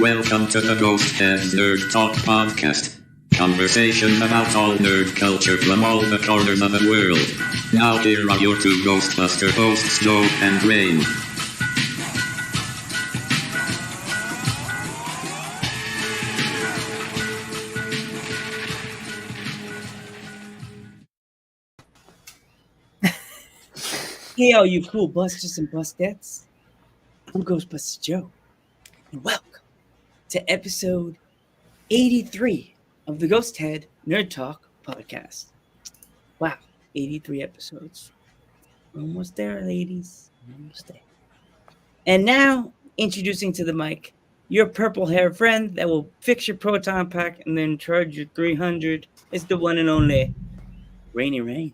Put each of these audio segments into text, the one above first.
Welcome to the Ghost Heads Nerd Talk Podcast. Conversation about all nerd culture from all the corners of the world. Now here are your two Ghostbuster hosts, Joe and Rain. Hey, all you cool busters and bustettes. I'm Ghostbuster Joe, and welcome to episode 83 of the Ghost Head Nerd Talk podcast. Wow, 83 episodes. Almost there, ladies. Almost there. And now, introducing to the mic, your purple-haired friend that will fix your proton pack and then charge you $300 is the one and only Rainy Rain.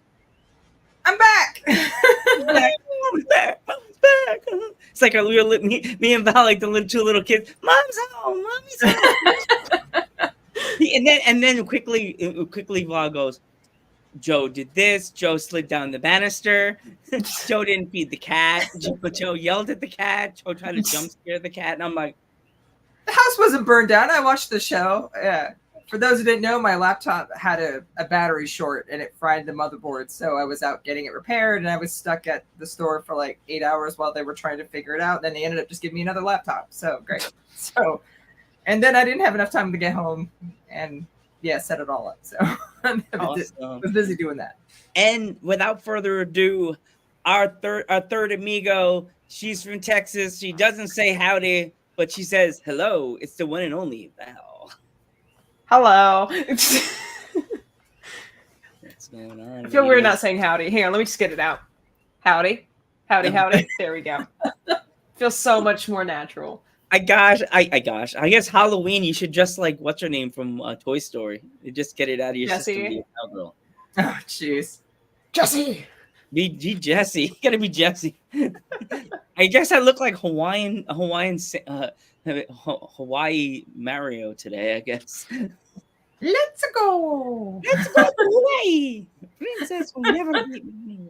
I'm back. I'm back. It's like me and Val, like the two little kids. Mom's home. Mommy's home. and then quickly, Val goes, Joe did this. Joe slid down the banister. Joe didn't feed the cat. But Joe yelled at the cat. Joe tried to jump scare the cat. And I'm like, the house wasn't burned down. I watched the show. Yeah. For those who didn't know, my laptop had a battery short and it fried the motherboard. So I was out getting it repaired and I was stuck at the store for like 8 hours while they were trying to figure it out. Then they ended up just giving me another laptop. So great. And then I didn't have enough time to get home and set it all up. So I was busy doing that. And without further ado, our third amigo, she's from Texas. She doesn't say howdy, but she says hello. It's the one and only Val. Hello. What's going on? I feel weird not saying howdy. Hang on, let me just get it out. Howdy. Howdy. There we go. Feels so much more natural. I guess Halloween you should just like what's her name from Toy Story. You just get it out of your system. Be a cowgirl. Oh jeez. Jesse. Be Jesse. You gotta be Jesse. I guess I look like Hawaii Mario today, I guess. Let's go to Hawaii. Princess will never beat me.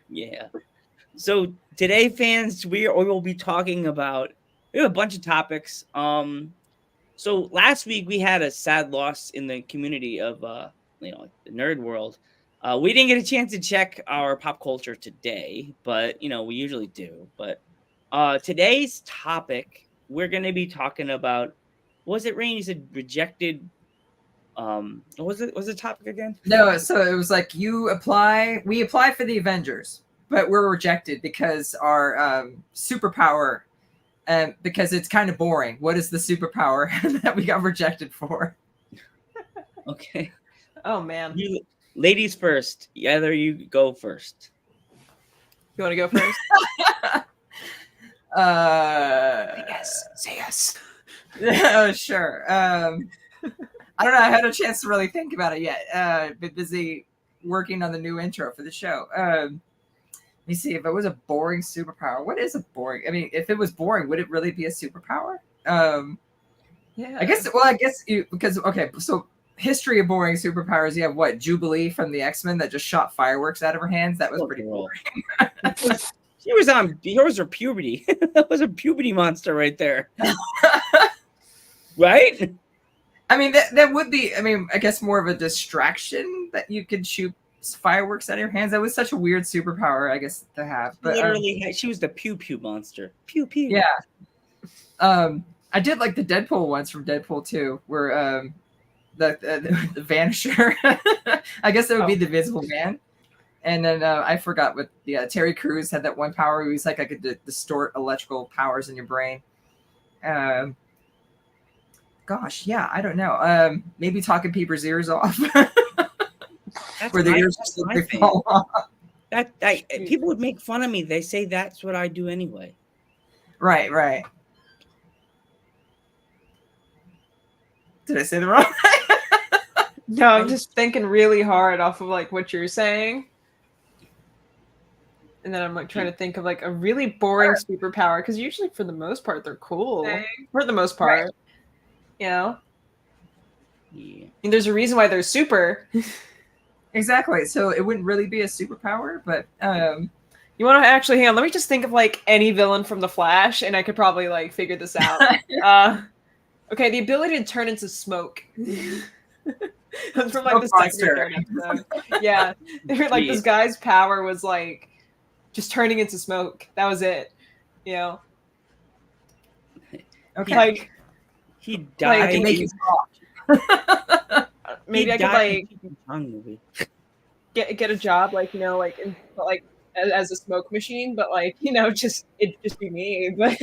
Yeah. So today, fans, we will be talking about a bunch of topics. So last week we had a sad loss in the community of the nerd world. We didn't get a chance to check our pop culture today, but we usually do. But today's topic, we're going to be talking about. Was it Rain? You said rejected. Was the topic again? No, so it was like we apply for the Avengers, but we're rejected because our superpower, because it's kind of boring. What is the superpower that we got rejected for? Okay. Oh man. Ladies first. Either you go first. You want to go first? Say yes. Oh, sure. I don't know. I had a chance to really think about it yet. Been busy working on the new intro for the show. Let me see. If it was a boring superpower, what is a boring? I mean, if it was boring, would it really be a superpower? Yeah. I guess so history of boring superpowers. You have what? Jubilee from the X-Men that just shot fireworks out of her hands. That was pretty boring. She was on yours or puberty. That was a puberty monster right there. Right? I mean, that would be, I guess more of a distraction that you could shoot fireworks out of your hands. That was such a weird superpower, I guess, to have. But literally, she was the pew pew monster. Pew pew. Yeah. I did like the Deadpool ones from Deadpool 2, where the Vanisher. I guess that would be the Visible Man. And then I forgot what Terry Crews had that one power. He was like I could distort electrical powers in your brain. Gosh, yeah, I don't know. Maybe talking people's ears off. Where the ears just fall off. People would make fun of me. They say that's what I do anyway. Right. Did I say the wrong thing? No, I'm just thinking really hard off of like what you're saying. And then I'm like trying to think of like a really boring superpower, because usually for the most part they're cool. For the most part. Right. Yeah. And there's a reason why they're super. Exactly. So it wouldn't really be a superpower, but You want to actually hang on? Let me just think of like any villain from The Flash, and I could probably like figure this out. Okay, the ability to turn into smoke. That's from like the second or third episode. Yeah, like this guy's power was like just turning into smoke. That was it. You know. Okay. Like he died. I can make you talk. Maybe I could like get a job, like like as a smoke machine, but like just it'd just be me. But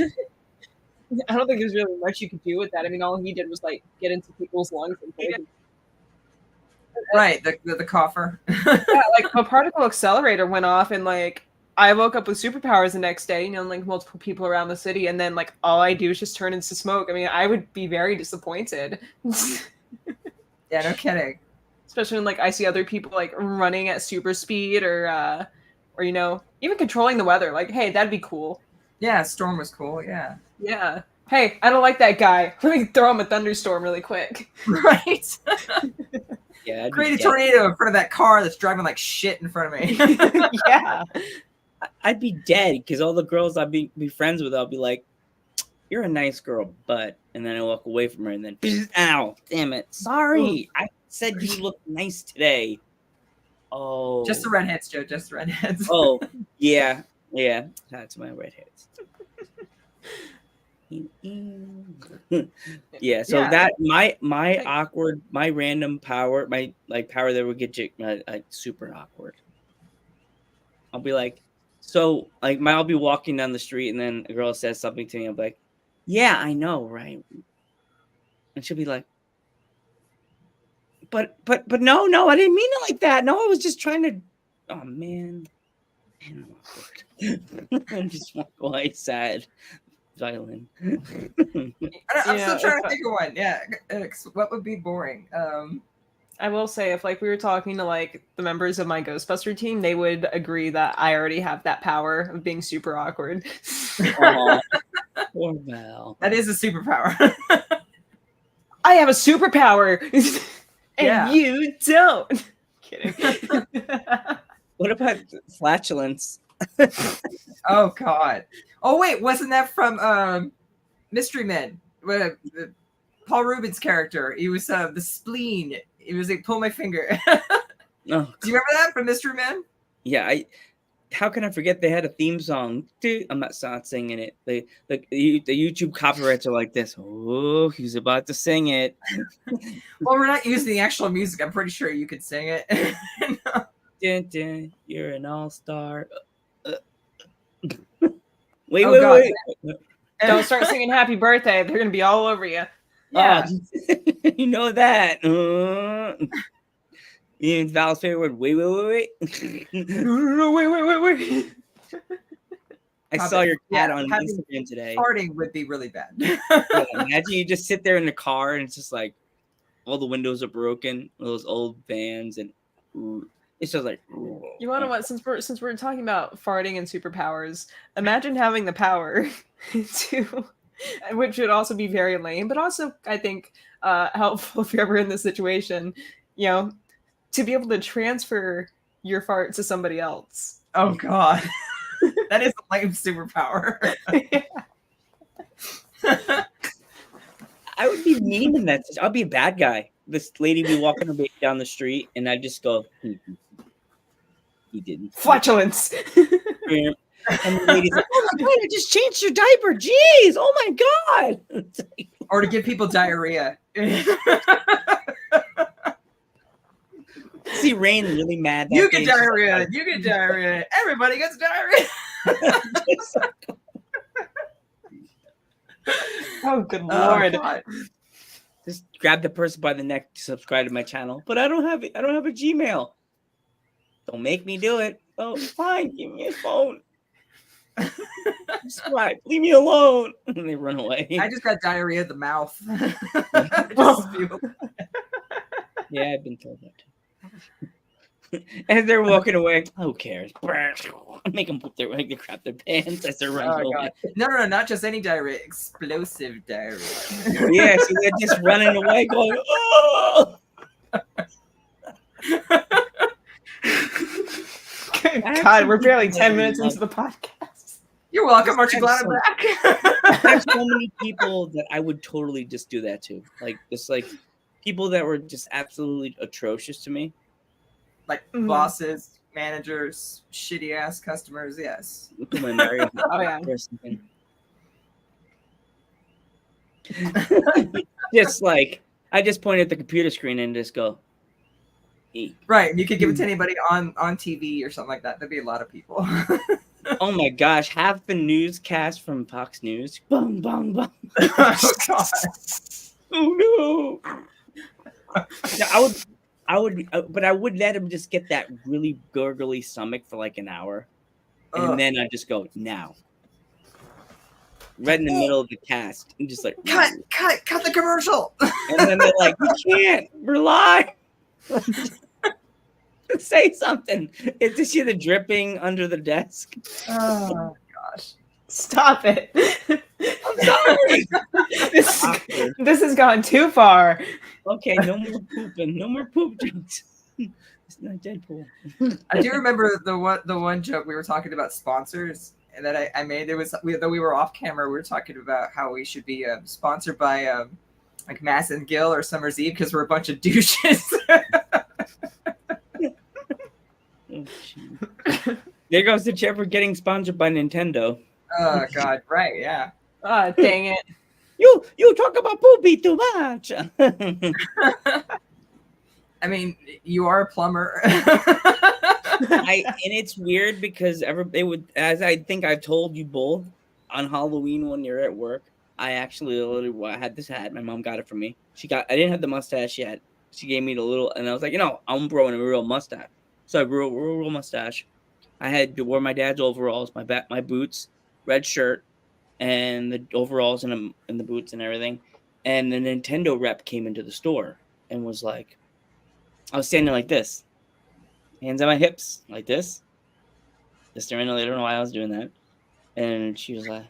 I don't think there's really much you could do with that. I mean, all he did was like get into people's lungs and poison. Right, the coffer. Yeah, like a particle accelerator went off, and like I woke up with superpowers the next day. Like multiple people around the city, and then like all I do is just turn into smoke. I mean, I would be very disappointed. Yeah, no kidding. Especially when like I see other people like running at super speed, or even controlling the weather. Like, hey, that'd be cool. Yeah, Storm was cool. Yeah. Yeah. Hey, I don't like that guy. Let me throw him a thunderstorm really quick. Right. Yeah. Create a tornado in front of that car that's driving like shit in front of me. Yeah. I'd be dead because all the girls I'd be friends with, I'll be like, "You're a nice girl, but," and then I walk away from her, and then, ow, damn it, sorry, I said you look nice today. Oh, Just the redheads, Joe. Just the redheads. Oh, yeah, that's my redheads. Yeah, so that my awkward, my random power, my like power that would get you like super awkward. I'll be like, so like I'll be walking down the street and then a girl says something to me. I'll be like, yeah, I know, right? And she'll be like, but no, I didn't mean it like that. No, I was just trying to. Oh man, I'm awkward. I'm just walk away sad. Violin. I'm still trying to think of one. Yeah, what would be boring? I will say, if like we were talking to like the members of my Ghostbuster team, they would agree that I already have that power of being super awkward. Poor Val. That is a superpower. I have a superpower, and you don't. Kidding. What about flatulence? Oh God. Oh wait, wasn't that from Mystery Men? Paul Rubin's character. He was the spleen. He was like, pull my finger. Oh, do you remember that from Mystery Men? Yeah, how can I forget they had a theme song? Dude, I'm not singing it. The YouTube copyrights are like this. Oh, he's about to sing it. Well, we're not using the actual music. I'm pretty sure you could sing it. No. Dun, dun, you're an all-star. Wait. Don't start singing Happy Birthday. They're going to be all over you. Yeah. You know that. It's Val's favorite word. Wait. No, wait. I saw your cat on Instagram today. Farting would be really bad. Yeah, imagine you just sit there in the car and it's just like all the windows are broken, those old vans, and it's just like. You want to what? Since we're talking about farting and superpowers, imagine having the power to, which would also be very lame, but also I think helpful if you're ever in this situation, to be able to transfer your fart to somebody else. Oh God, that is a lame superpower. I would be mean in that. I'll be a bad guy. This lady be walking her baby down the street, and I just go, he didn't. Flatulence. And the lady's like, oh my God, I just changed your diaper. Jeez, oh my God. Or to give people diarrhea. See Rain really mad. You get diarrhea. You get diarrhea. Everybody gets diarrhea. Oh, good Lord. Just grab the person by the neck to subscribe to my channel. But I don't have it. I don't have a Gmail. Don't make me do it. Oh, fine. Give me a phone. Subscribe. Leave me alone. And they run away. I just got diarrhea of the mouth. Yeah, I've been told that too. As they're walking away, who cares? Make them put their crap their pants as they're running away. No, not just any diarrhea, explosive diarrhea. Yeah, so they're just running away, going, oh! God, we're barely 10 minutes into the podcast. You're welcome. Aren't you glad I'm I back? have so many people that I would totally just do that to. Like just like people that were just absolutely atrocious to me. Like bosses, managers, shitty ass customers. Yes. Look at my Mario. Oh, yeah. or something. Just like I just point at the computer screen and just go. Eek. Right. You could give it to anybody on TV or something like that. There'd be a lot of people. Oh my gosh! Half the newscast from Fox News. Bum bum bum. Oh God. Oh no! No, but I would let him just get that really gurgly stomach for like an hour, and Ugh. then I just go now, right in the middle of the cast, and just like cut the commercial. and then they're like, "We can't, we're live." Say something. It's just see the dripping under the desk. Oh gosh. Stop it. I'm sorry. This has gone too far. Okay, no more pooping. No more poop jokes. It's not Deadpool. I do remember the one joke we were talking about sponsors and that I made. It was though we were off camera. We were talking about how we should be sponsored by like Mass and Gill or Summer's Eve because we're a bunch of douches. Oh, there goes the chair for getting sponsored by Nintendo. Oh God! Right? Yeah. Ah, dang it. You talk about poopy too much. I mean, you are a plumber. And it's weird because they would, as I think I've told you both, on Halloween when you're at work, I actually literally had this hat. My mom got it for me. I didn't have the mustache yet. She gave me the little, and I was like, I'm growing a real mustache. So I grew a real mustache. I wore my dad's overalls, my boots, red shirt, and the overalls and the boots and everything. And the Nintendo rep came into the store and was like, I was standing like this, hands on my hips, like this. Just staring. I don't know why I was doing that. And she was like,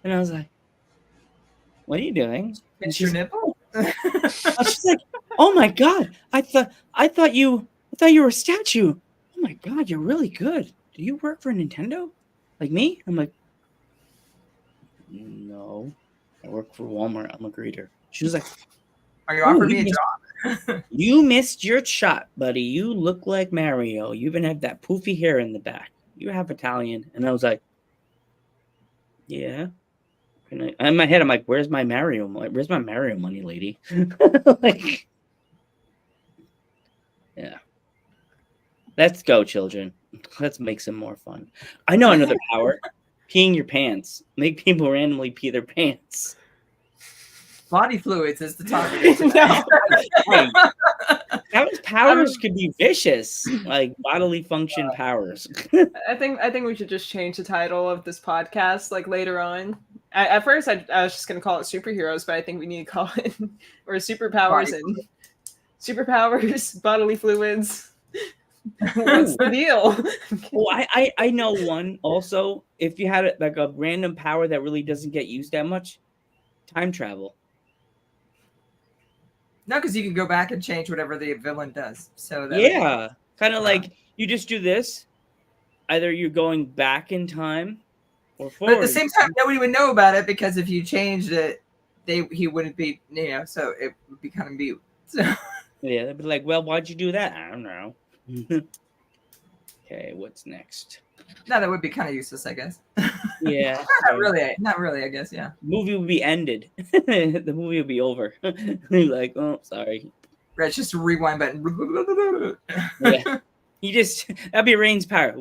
and I was like, what are you doing? And Your nipple? she's like, oh my God, I thought you were a statue. Oh my God, you're really good. Do you work for Nintendo? Like me? I'm like, no, I work for Walmart. I'm a greeter. She was like, Are you offering me a job? you missed your shot, buddy. You look like Mario. You even have that poofy hair in the back. You have Italian. And I was like, yeah. And in my head, I'm like, where's my Mario money, lady? Like, yeah. Let's go, children. Let's make some more fun. I know another power. Peeing your pants. Make people randomly pee their pants. Body fluids is the topic. No. Those powers could be vicious, like bodily function powers. I think we should just change the title of this podcast like later on. At first, I was just gonna call it superheroes, but I think we need to call it or superpowers and superpowers, bodily fluids. What's the deal? Well, I know one also. If you had like a random power that really doesn't get used that much, time travel. No, because you can go back and change whatever the villain does. So that Yeah, kind of like you just do this. Either you're going back in time or forward. But at the same time, nobody would know about it because if you changed it, he wouldn't be, so it would be kind of mute. So. Yeah, they'd be like, well, why'd you do that? I don't know. Okay, what's next? No, that would be kind of useless, I guess. Yeah. Not really, I guess, yeah. Movie would be ended. The movie would be over. You're like, oh, sorry. Right, it's just a rewind button. Yeah. That'd be Rain's power.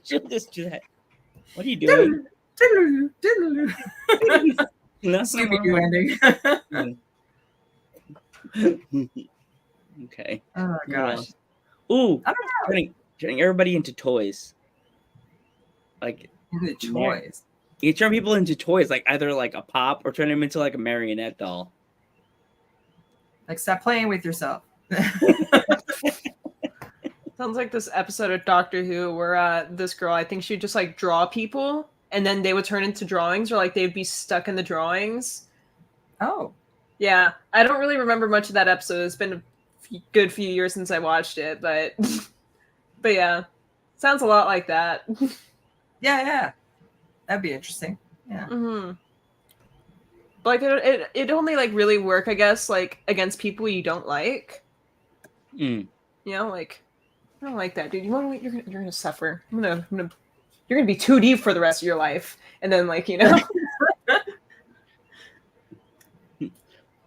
She'll just do that. What are you doing? Scooby-Doo ending. Okay. Oh my gosh. Ooh, I don't know. Turning everybody into toys. Like The toys. you turn people into toys, like either like a pop or turn them into like a marionette doll. Like, stop playing with yourself. Sounds like this episode of Doctor Who where this girl, I think she'd just like draw people and then they would turn into drawings or like they'd be stuck in the drawings. Oh. Yeah, I don't really remember much of that episode. It's been a good few years since I watched it, but yeah, sounds a lot like that. Yeah. That'd be interesting. Yeah. Mm-hmm. Like it only like really work, I guess, like against people you don't like. Mm. You know, like I don't like that, dude. You want to? You're gonna suffer. You're gonna be too deep for the rest of your life, and then like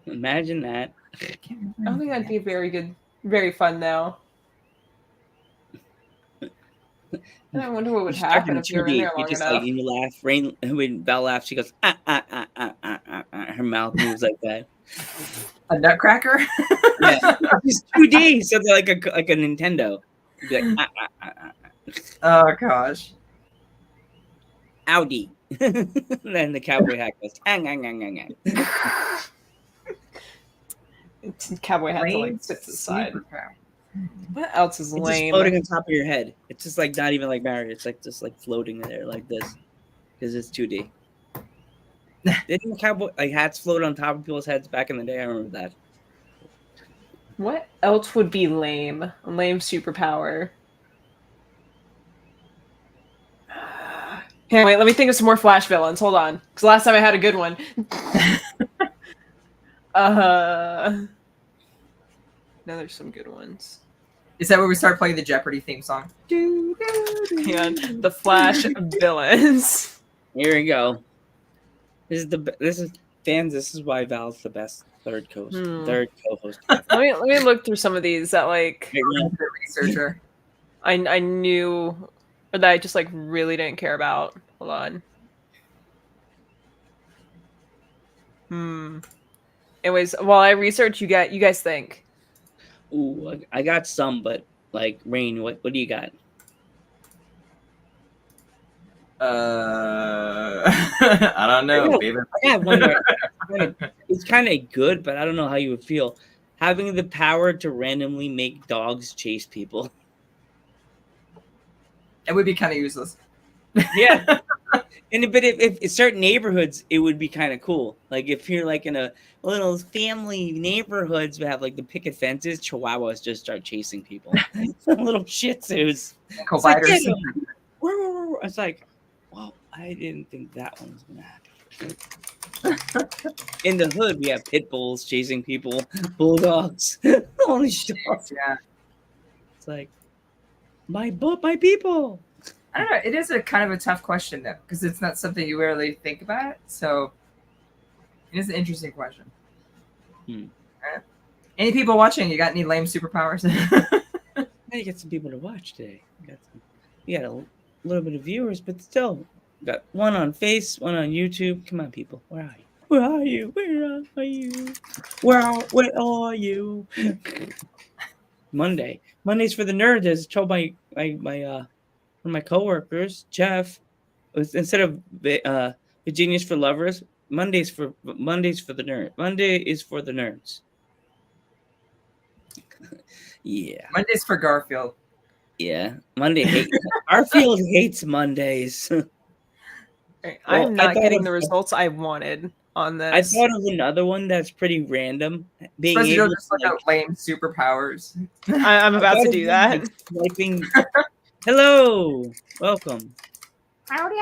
Imagine that. I don't think that'd be very fun though. I wonder what would happen if you were in there long just enough. like you laugh. Rain, when Belle laughs, she goes her mouth moves like that. A nutcracker? Yeah, it's 2D, so they're like a Nintendo. You'd be like Oh gosh. Audi. Then the cowboy hat goes. Cowboy hat to Lame like sit to the side. superpower. What else is It's just lame? floating on top of your head. It's just like not even like married. It's like just like floating there like this because it's 2D. Didn't cowboy like hats float on top of people's heads back in the day? I remember that. What else would be lame? A lame superpower. Hey, wait, let me think of some more Flash villains. Hold on. Because last time I had a good one. Now there's some good ones. Is that where we start playing the Jeopardy theme song? Hang on. The Flash villains. Here we go. This is fans. This is why Val's the best third co-host. Let me look through some of these that like The researcher. I knew or that I just like really didn't care about. Hold on. Anyways, while I research, you guys think. Ooh, I got some, but like Rain, what do you got? I don't know, baby. I got one. It's kind of good, but I don't know how you would feel having the power to randomly make dogs chase people. It would be kind of useless. Yeah, but if certain neighborhoods, it would be kind of cool. Like if you're like in a little family neighborhoods, we have like the picket fences. Chihuahuas just start chasing people. Little Shih Tzus. Ankle It's like, biters. get 'em. It's like, well, I didn't think that one was gonna happen. In the hood, we have pit bulls chasing people, bulldogs. Holy shit! Yeah. It's like my people. I don't know. It is a kind of a tough question though, because it's not something you really think about. So it is an interesting question. Alright. Any people watching? You got any lame superpowers? You got some people to watch today. We got a little bit of viewers, but still, got one on one on YouTube. Come on, people, where are you? Where are you? Where are you? Where are you? Mondays for the nerds. As told my one of my coworkers, Jeff, instead of Virginia's for lovers, Mondays for the nerd. Monday is for the nerds. Yeah. Mondays for Garfield. Yeah. Garfield hates Mondays. I'm not getting the of- results I wanted on this. I thought of another one that's pretty random. Being Supposed to able go just look like, at lame superpowers. I'm about to do that. like, swiping. Hello. Welcome. Howdy.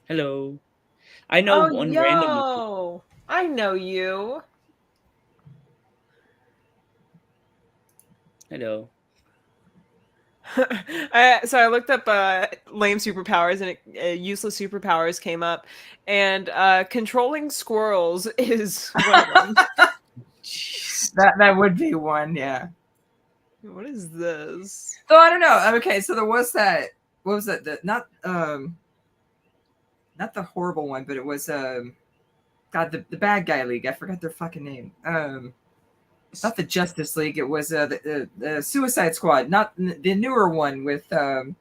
Hello. I know one random. I know you. Hello. So I looked up lame superpowers and useless superpowers came up, and controlling squirrels is one of them. That would be one, yeah. What is this? So I don't know. Okay, so there was that. What was that? Not the horrible one, but it was God, the bad guy league. I forgot their fucking name. Not the Justice League. It was the Suicide Squad, not the newer one with the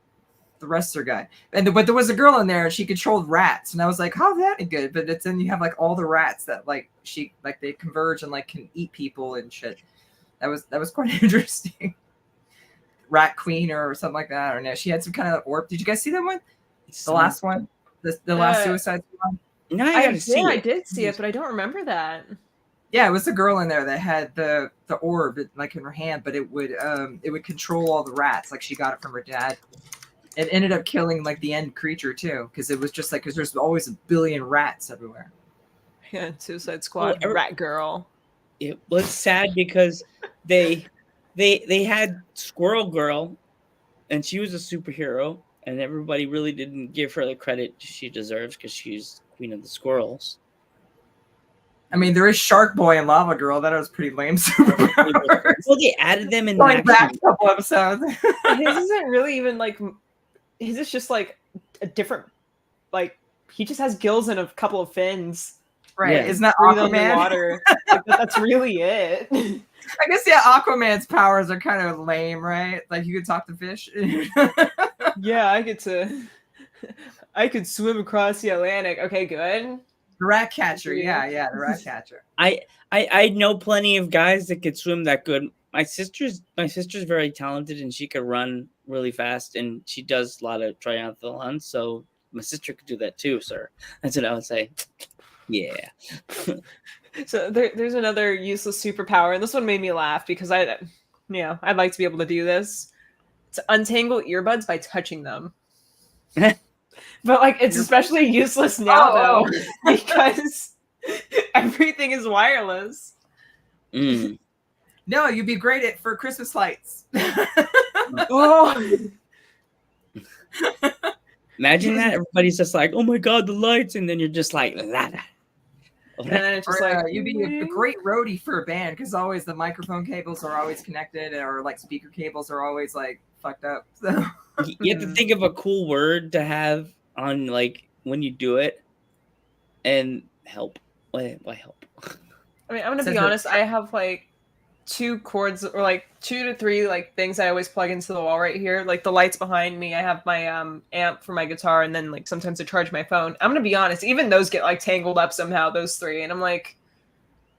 wrestler guy. But there was a girl in there and she controlled rats, and I was like, how's that good? But then you have like all the rats that they converge and like can eat people and shit. That was quite interesting. Rat Queen or something like that. I don't know. She had some kind of orb. Did you guys see that one? The last one, the last Suicide Squad. Now I gotta see I it. did see it, but I don't remember that. Yeah, it was the girl in there that had the orb like in her hand, but it would control all the rats. Like she got it from her dad. It ended up killing like the end creature too, because it was just like because there's always a billion rats everywhere. Yeah, Suicide Squad, Well, Rat Girl. It was sad because they had Squirrel Girl, and she was a superhero, and everybody really didn't give her the credit she deserves because she's Queen of the Squirrels. I mean, there is Shark Boy and Lava Girl. That was pretty lame superpowers. Well, they added them in Going back action. a couple episodes. His isn't really even like. His is just like a different. Like he just has gills and a couple of fins. Right? Yeah. Isn't that Breathe Aquaman? underwater. Like, that's really it. I guess yeah, Aquaman's powers are kind of lame, right? Like you could talk to fish. Yeah, I could swim across the Atlantic. Okay, good. The rat catcher, yeah, the rat catcher. I know plenty of guys that could swim that good. My sister's very talented and she could run really fast and she does a lot of triathlons. So my sister could do that too, sir. That's what I would say. Yeah. So there's another useless superpower, and this one made me laugh because I'd like to be able to do this. To untangle earbuds by touching them. But like it's especially useless now though because everything is wireless. Mm. No, you'd be great at for Christmas lights. Oh, Imagine that everybody's just like, "Oh my god, the lights," and then you're just like, "La, la." and then it's just Or, like you'd be a great roadie for a band because always the microphone cables are always connected, or like speaker cables are always like fucked up. So You have to think of a cool word to have on like when you do it, and help. Why help? I mean, I'm gonna Says be it- honest. I have like 2 cords or like 2 to 3 like things I always plug into the wall right here. Like the lights behind me. I have my amp for my guitar, and then like sometimes I charge my phone. I'm gonna be honest. Even those get like tangled up somehow. Those 3, and I'm like,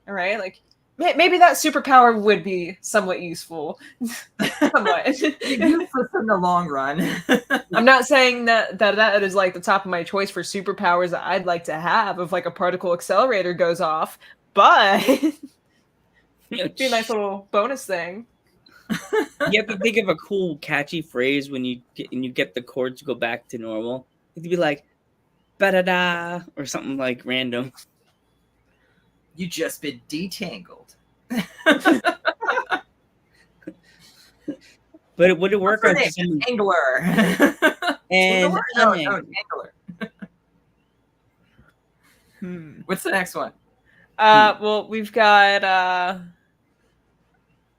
all right, like maybe that superpower would be somewhat useful. Somewhat. useless in the long run. I'm not saying that is like the top of my choice for superpowers that I'd like to have if like a particle accelerator goes off, but it'd be a nice little bonus thing. You have to think of a cool, catchy phrase when you get the chords to go back to normal. It'd be like, "Ba-da-da," or something like random. You just been detangled. But it would work on What's her name? some Angler. and No, Angler. What's the next one? Well, we've got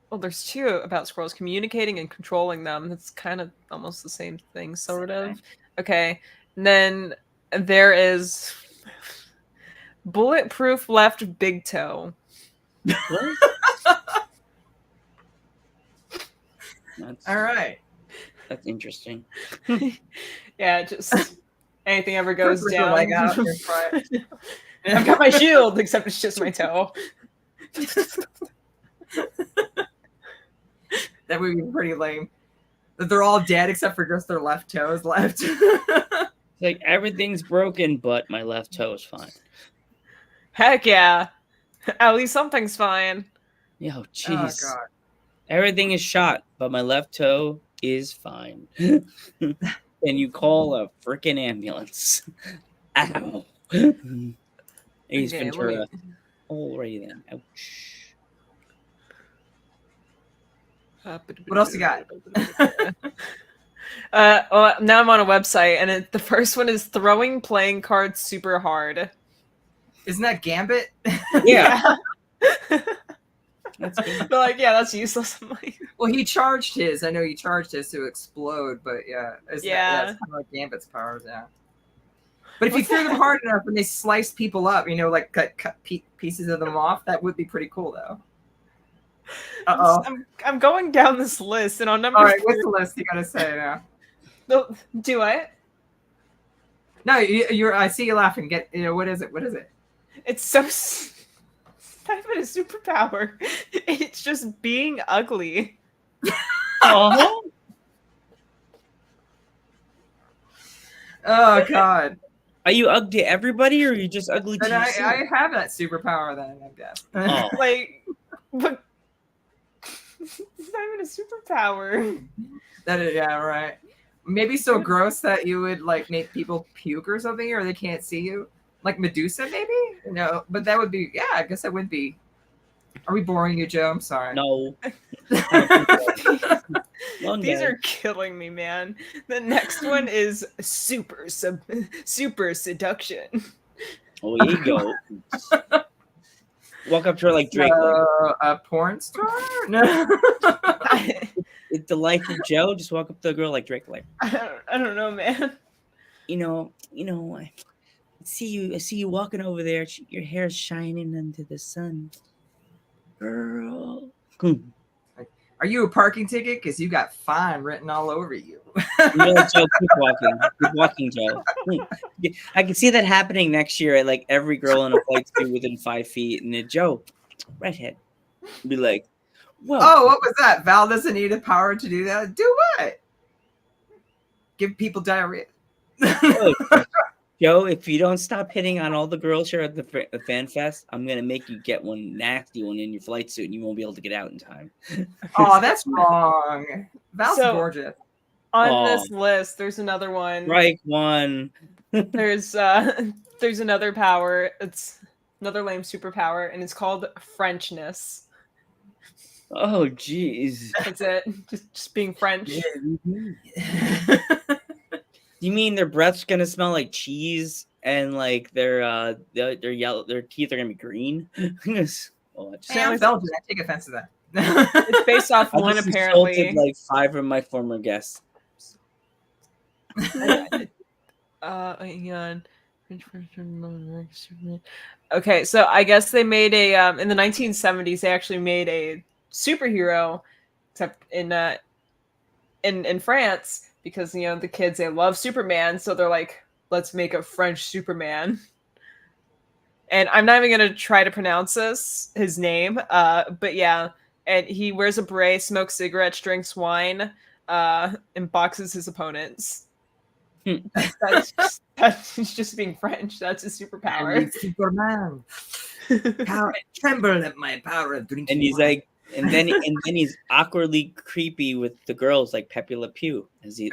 well, there's 2 about squirrels communicating and controlling them. It's kind of almost the same thing, sort of. Okay, and then there is bulletproof left big toe. What? All right. That's interesting. Yeah, just anything ever goes Put your down. leg out in front. I've got my shield, except it's just my toe. That would be pretty lame. That they're all dead except for just their left toes left. Like everything's broken, but my left toe is fine. Heck yeah. At least something's fine. Yo, Oh jeez. god. Everything is shot, but my left toe is fine. And you call a freaking ambulance. Ow. Ace Okay, Ventura. Alrighty then. Ouch. What else you got? Well, now I'm on a website, and the first one is throwing playing cards super hard. Isn't that Gambit? Yeah. That's good. But like, yeah, that's useless. I'm like, Well, he charged his. I know he charged his to explode, but yeah. Yeah. That's kind of like Gambit's powers, yeah. But if you threw them hard enough and they sliced people up, like cut pieces of them off, that would be pretty cool, though. Uh-oh. I'm going down this list, and on number All right, 3, what's the list you gotta say now? no, do I? No, you're. I see you laughing. What is it? What is it? It's so. It's not even a superpower. It's just being ugly. Oh, Oh God. Are you ugly to everybody, or are you just ugly to And yourself? I have that superpower then, I guess. Oh. Like, but it's not even a superpower. That is, yeah, right. Maybe so gross that you would like make people puke or something, or they can't see you, like Medusa, maybe. No, but that would be. Yeah, I guess that would be. Are we boring you, Joe? I'm sorry. No. Long These day. are killing me, man. The next one is super seduction. Oh, here you go. Walk up to her like Drake. Like, A porn star? No. it's the life of Joe. Just walk up to the girl like Drake. Like, I don't know, man. you know. I see you walking over there. Your hair's shining under the sun, girl. Are you a parking ticket? Because you got fine written all over you. No, Joe, keep walking, Joe. I can see that happening next year at like every girl in a flight suit within 5 feet, and then Joe, redhead, be like, "Whoa, Oh, what was that? Val doesn't need the power to do that. Do what? Give people diarrhea. whoa, Joe, if you don't stop hitting on all the girls here at the fan fest, I'm gonna make you get one nasty one in your flight suit, and you won't be able to get out in time." Oh, that's wrong. Val's So- gorgeous. On this list, there's another one. Strike one. There's another power. It's another lame superpower, and it's called Frenchness. Oh, jeez. That's it. Just being French. You mean their breath's gonna smell like cheese and like their yellow, their teeth are gonna be green? Oh, Hey, I'm Belgian. I take offense to that. It's based off I one just apparently. insulted like 5 of my former guests. Hang on. Okay, so I guess they made a in the 1970s. They actually made a superhero, except in France, because the kids, they love Superman, so they're like, let's make a French Superman. And I'm not even gonna try to pronounce his name, but yeah, and he wears a beret, smokes cigarettes, drinks wine, and boxes his opponents. That's just being French. That's his superpower. Superman. Power, tremble at my power of drinking. And he's wine. like, and then he's awkwardly creepy with the girls like Pepe Le Pew as they're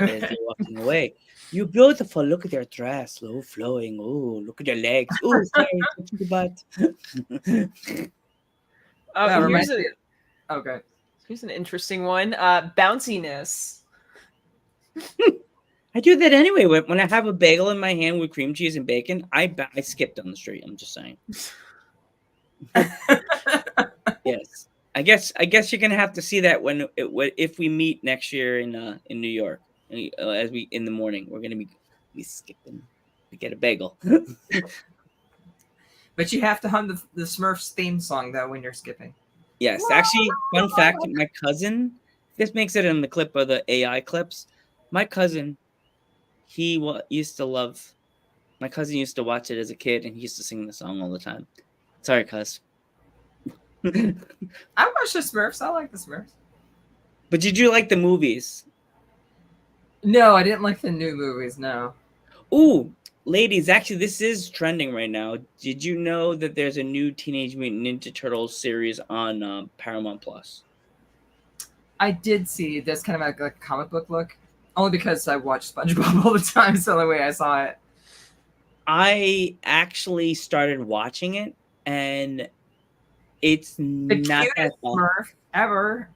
walking away. You're beautiful. Look at your dress, low flowing. Oh, look at your legs. Oh, sorry, touch the butt. That reminds Here's, me- Okay. here's an interesting one. Bounciness. I do that anyway. When I have a bagel in my hand with cream cheese and bacon, I skip down the street. I'm just saying. Yes, I guess you're gonna have to see that if we meet next year in New York, as we in the morning, we're gonna be skipping to get a bagel. But you have to hum the Smurfs theme song though when you're skipping. Yes, actually, fun fact: my cousin. This makes it in the clip of the AI clips. My cousin, used to love. My cousin used to watch it as a kid, and he used to sing the song all the time. Sorry, cuz. I watch the Smurfs. I like the Smurfs. But did you like the movies? No, I didn't like the new movies. No. Ooh, ladies, actually, this is trending right now. Did you know that there's a new Teenage Mutant Ninja Turtles series on Paramount Plus? I did see this kind of like a comic book look, only because I watch SpongeBob all the time. So the way I saw it. I actually started watching it, and it's The not that cutest fun. Smurf ever.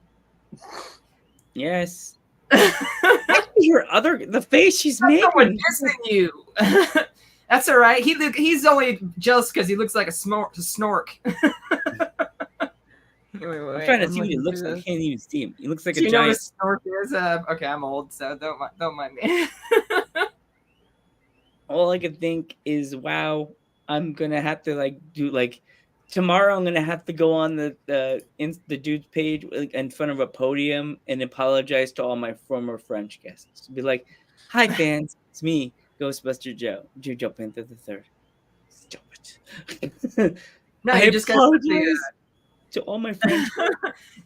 Yes. The face she's Someone making. dissing you. That's all right. He's only jealous because he looks like a snork. I'm trying to see what he looks like. I can't even see him. He looks like Do a you know what a giant. snork is? Okay, I'm old, so don't mind me. All I can think is, wow, I'm gonna have to do tomorrow. I'm gonna have to go on the dude's page in front of a podium and apologize to all my former French guests. Be like, "Hi fans, it's me, Ghostbuster Joe, Joe Panther the Third. Stop it." No, I you just got apologize to all my friends.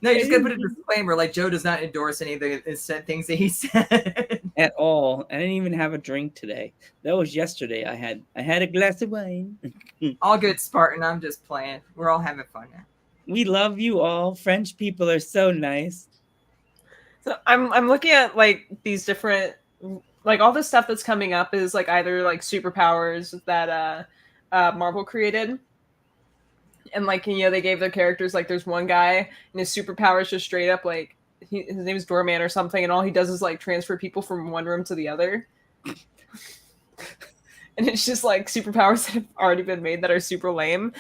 No, you just gotta put a disclaimer like Joe does not endorse any of the said things that he said. At all. I didn't even have a drink today. That was yesterday. I had a glass of wine. All good, Spartan. I'm just playing. We're all having fun now. We love you all. French people are so nice. So I'm looking at like these different, like all the stuff that's coming up is like either like superpowers that Marvel created. And like, you know, they gave their characters, like there's one guy and his superpower is just straight up like his name is Doorman or something, and all he does is like transfer people from one room to the other. And it's just like superpowers that have already been made that are super lame.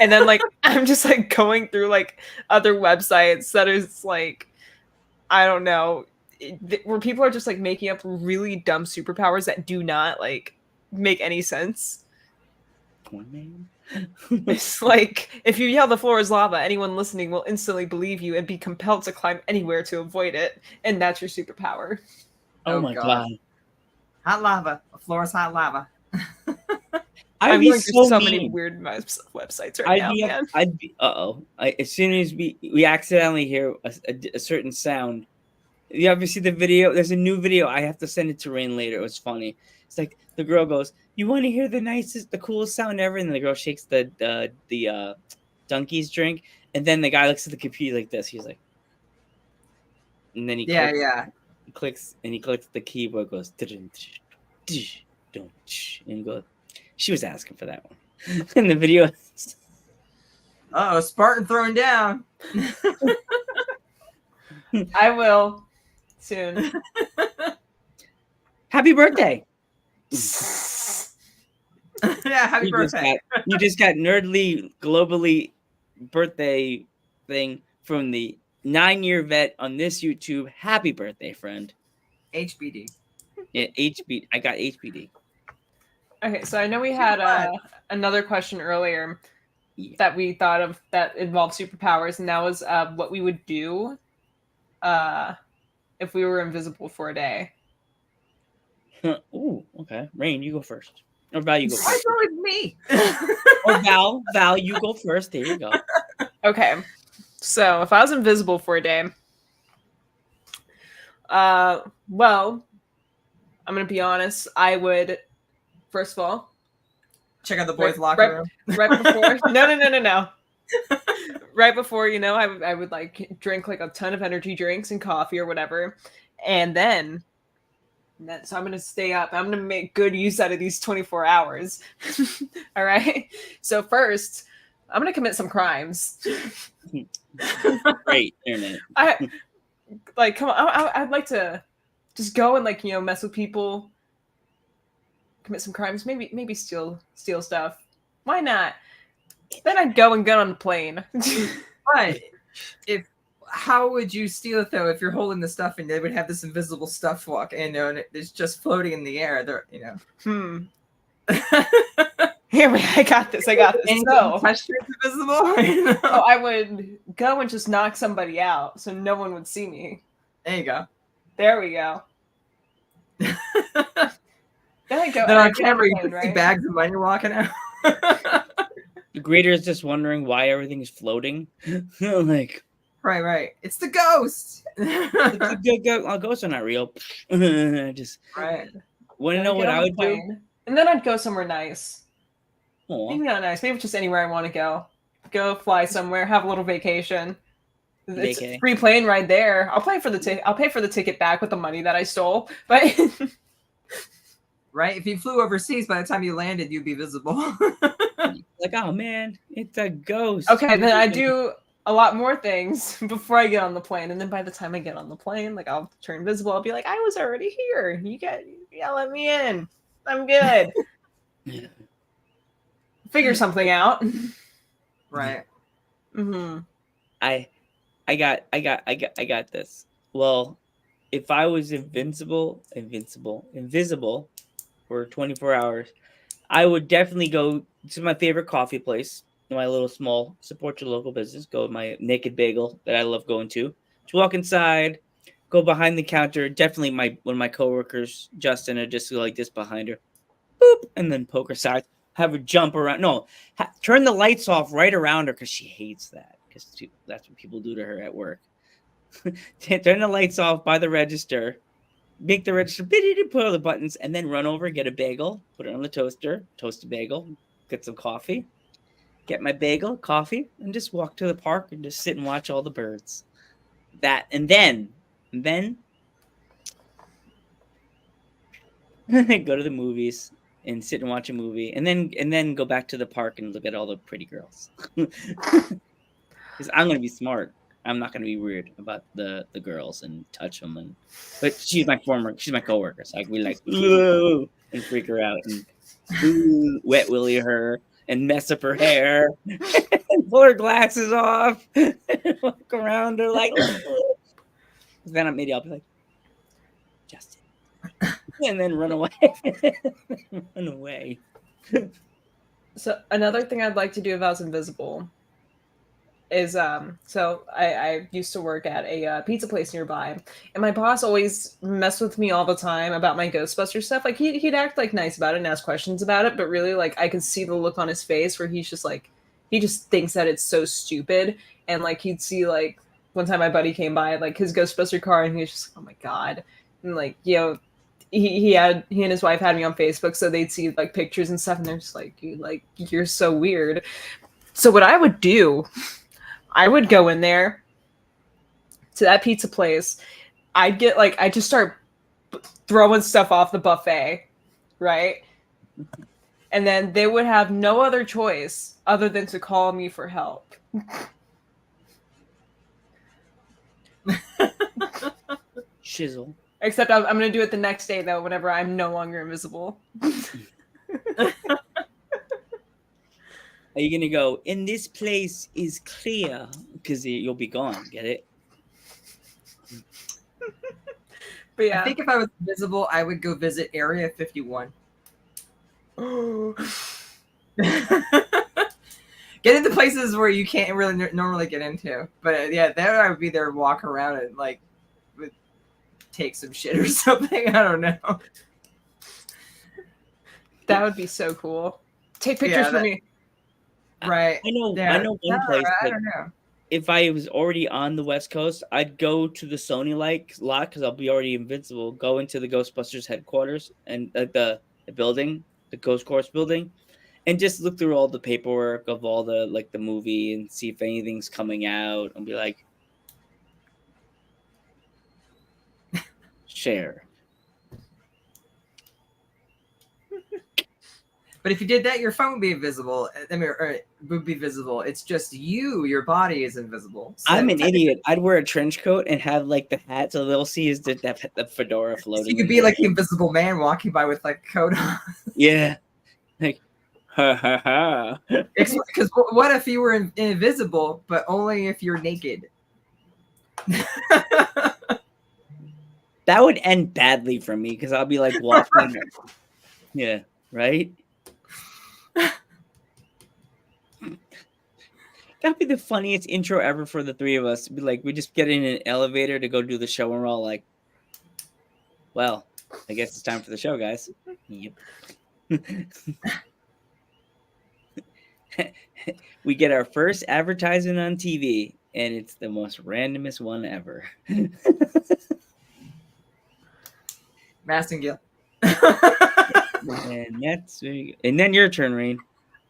And then like I'm just like going through like other websites that is like, I don't know, where people are just like making up really dumb superpowers that do not like make any sense. Doorman? It's like, if you yell the floor is lava, anyone listening will instantly believe you and be compelled to climb anywhere to avoid it. And that's your superpower. Oh my God. Hot lava. The floor is hot lava. I'd be going through so many mean. weird websites right now, man. I'd be, as soon as we accidentally hear a certain sound, you ever see the video? There's a new video. I have to send it to Rain later. It was funny. It's like the girl goes, "You want to hear the coolest sound ever?" And the girl shakes the donkey's drink, and then the guy looks at the computer like this. He's like, and then he clicks the keyboard, goes, and he goes, "She was asking for that one." And the video. Oh, Spartan throwing down. I will soon. Happy birthday! Yeah, happy birthday. You just got nerdly globally birthday thing from the 9-year vet on this YouTube. Happy birthday, friend. HBD. Yeah, HB. I got HBD. Okay, so I know we had another question earlier that we thought of that involved superpowers, and that was what we would do if we were invisible for a day. Ooh, okay. Rain, you go first. Or Val, you go Why first. go with me? Or Val, you go first. There you go. Okay, so if I was invisible for a day, well, I'm gonna be honest. I would, first of all, Check out the boys' locker room. right before. No. Right before, you know, I would like drink like a ton of energy drinks and coffee or whatever, and then. So I'm going to stay up. I'm going to make good use out of these 24 hours. All right. So first, I'm going to commit some crimes. Great internet. Come on. I'd like to just go and like, you know, mess with people, commit some crimes, maybe steal stuff. Why not? Then I'd go and get on a plane. But how would you steal it though if you're holding the stuff and they would have this invisible stuff walk and it's just floating in the air? They're, you know. Here, I got this. So, invisible. so I would go and just knock somebody out so no one would see me. There you go. There we go. Then I go. Then I on get camera, the you plane, can see right? bags of money walking out. The greeter is just wondering why everything is floating. Like, right. It's the ghost. Ghosts are not real. Just Right. want to know Get what on I the would do? plane. And then I'd go somewhere nice. Aw. Maybe not nice. Maybe just anywhere I want to go. Go fly somewhere. Have a little vacation. It's Vacay. a free plane ride there. I'll pay for the ticket back with the money that I stole. But Right. If you flew overseas, by the time you landed, you'd be visible. Like, oh man, it's a ghost. okay, then I do a lot more things before I get on the plane, and then by the time I get on the plane, like I'll turn invisible. I'll be like, I was already here. Yeah, let me in. I'm good. Figure something out. Right. Mm-hmm. I got this. Well, if I was invisible for 24 hours, I would definitely go to my favorite coffee place, my little small support your local business. Go to my Naked Bagel that I love going to. Just walk inside, go behind the counter. Definitely one of my coworkers, Justin, would just go like this behind her, boop, and then poke her side. Have her jump around. No, turn the lights off right around her because she hates that. because that's what people do to her at work. Turn the lights off by the register, make the register, put all the buttons, and then run over, get a bagel, put it on the toaster, toast a bagel, get some coffee, get my bagel, coffee, and just walk to the park and just sit and watch all the birds. That, and then go to the movies and sit and watch a movie, and then go back to the park and look at all the pretty girls. Because I'm gonna be smart. I'm not gonna be weird about the girls and touch them. But she's my coworker, so I can be like, ooh, and freak her out and wet willy her and mess up her hair, and pull her glasses off, and walk around her like. Then maybe I'll be like, Justin, and then run away. Run away. So another thing I'd like to do if I was invisible is so I used to work at a pizza place nearby, and my boss always messed with me all the time about my Ghostbuster stuff. Like he'd act like nice about it and ask questions about it, but really like I could see the look on his face where he's just like he just thinks that it's so stupid. And like he'd see like one time my buddy came by like his Ghostbuster car and he was just like, oh my god. And like, you know, he and his wife had me on Facebook, so they'd see like pictures and stuff and they're just like you're so weird. So what I would do, I would go in there to that pizza place. I'd just start throwing stuff off the buffet, right? And then they would have no other choice other than to call me for help. Shizzle. Except I'm going to do it the next day, though, whenever I'm no longer invisible. Are you going to go, and this place is clear? Because you'll be gone. Get it? But yeah. I think if I was invisible, I would go visit Area 51. Get into places where you can't really normally get into. But yeah, there I would be there, walk around and like take some shit or something. I don't know. That would be so cool. Take pictures for me. Right. I know one place. I don't know. If I was already on the West Coast, I'd go to the Sony lot because I'll be already invincible. Go into the Ghostbusters headquarters and the building, the Ghost Course building, and just look through all the paperwork of all the like the movie and see if anything's coming out and be like, share. But if you did that, your phone would be invisible. I mean, or it would be visible. It's just you. Your body is invisible. So I'm an idiot. I'd wear a trench coat and have like the hat, so they'll see is the fedora floating. So you could be like the Invisible Man walking by with like a coat on. Yeah, like ha ha ha. Because what if you were invisible, but only if you're naked? That would end badly for me because I'll be like walking. Yeah, right. That'd be the funniest intro ever for the three of us. It'd be like we just get in an elevator to go do the show, and we're all like, "Well, I guess it's time for the show, guys." Yep. We get our first advertisement on TV, and it's the most randomest one ever. Massengill. And then your turn, Rain.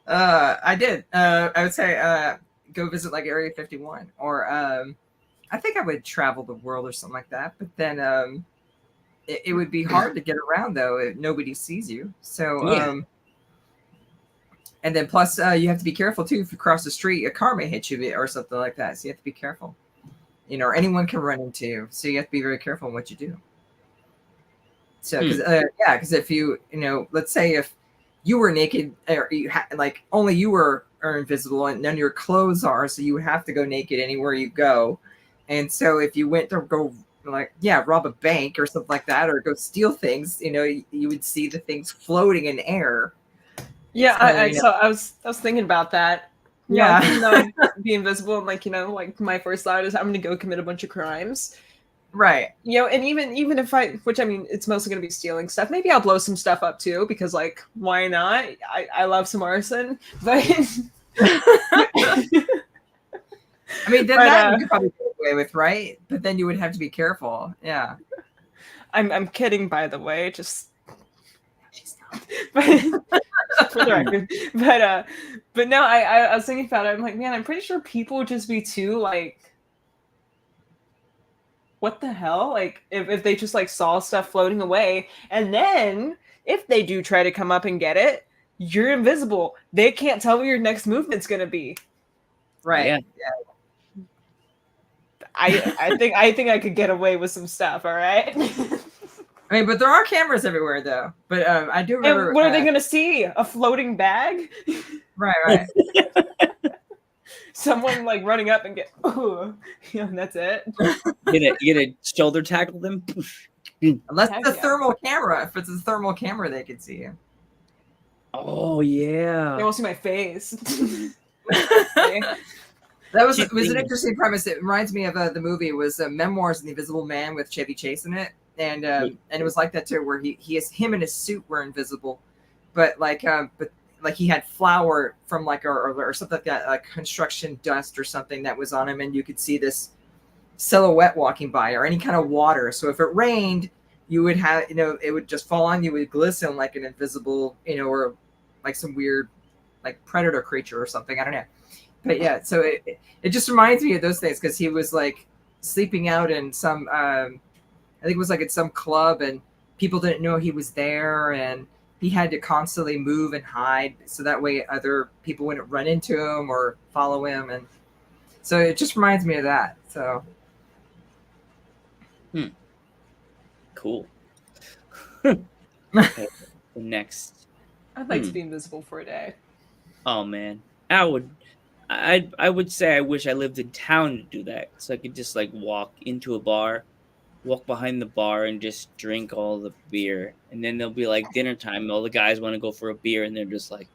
I did. I would say go visit like Area 51, or I think I would travel the world or something like that. But then it would be hard to get around though if nobody sees you. So Yeah. And then plus you have to be careful too. If you cross the street, a car may hit you or something like that. So you have to be careful. You know, or anyone can run into you. So you have to be very careful in what you do. So because if you know, let's say if you were naked, or you like only you are invisible and none of your clothes are, so you would have to go naked anywhere you go. And so if you went to go rob a bank or something like that, or go steal things, you know, you would see the things floating in air. Yeah, I was thinking about that. Yeah, be invisible and like my first thought is I'm going to go commit a bunch of crimes. Right. You know, and even if which I mean, it's mostly going to be stealing stuff. Maybe I'll blow some stuff up too, because like, why not? I love some arson, but I mean, then But, that you could probably get away with, right? But then you would have to be careful. Yeah. I'm kidding, by the way. Just but for the record. But no, I was thinking about it. I'm like, man, I'm pretty sure people would just be too like, what the hell? Like, if they just like saw stuff floating away, and then if they do try to come up and get it, you're invisible. They can't tell what your next movement's gonna be. Right. Yeah. I think I could get away with some stuff. All right. I mean, but there are cameras everywhere, though. But I do remember. And what are they gonna see? A floating bag? Right. Someone like running up and get, oh, yeah, that's it. You gonna shoulder tackle them? Unless Heck it's a yeah. thermal camera. If it's a thermal camera, they could see you. Oh yeah. They won't see my face. That was an interesting premise. It reminds me of the movie. It was Memoirs of the Invisible Man with Chevy Chase in it, and it was like that too, where him and his suit were invisible, but like he had flour from like or something like that, like construction dust or something that was on him, and you could see this silhouette walking by, or any kind of water. So if it rained, you would have, it would just fall on you, it would glisten like an invisible, or like some weird like predator creature or something. I don't know. But yeah, so it just reminds me of those things, because he was like sleeping out in some, I think it was like at some club, and people didn't know he was there, and he had to constantly move and hide so that way other people wouldn't run into him or follow him. And so it just reminds me of that. So. Cool. Okay, the next. I'd like to be invisible for a day. Oh man, I would say I wish I lived in town to do that, so I could just like walk into a bar, walk behind the bar, and just drink all the beer. And then there'll be like dinner time, and all the guys want to go for a beer, and they're just like.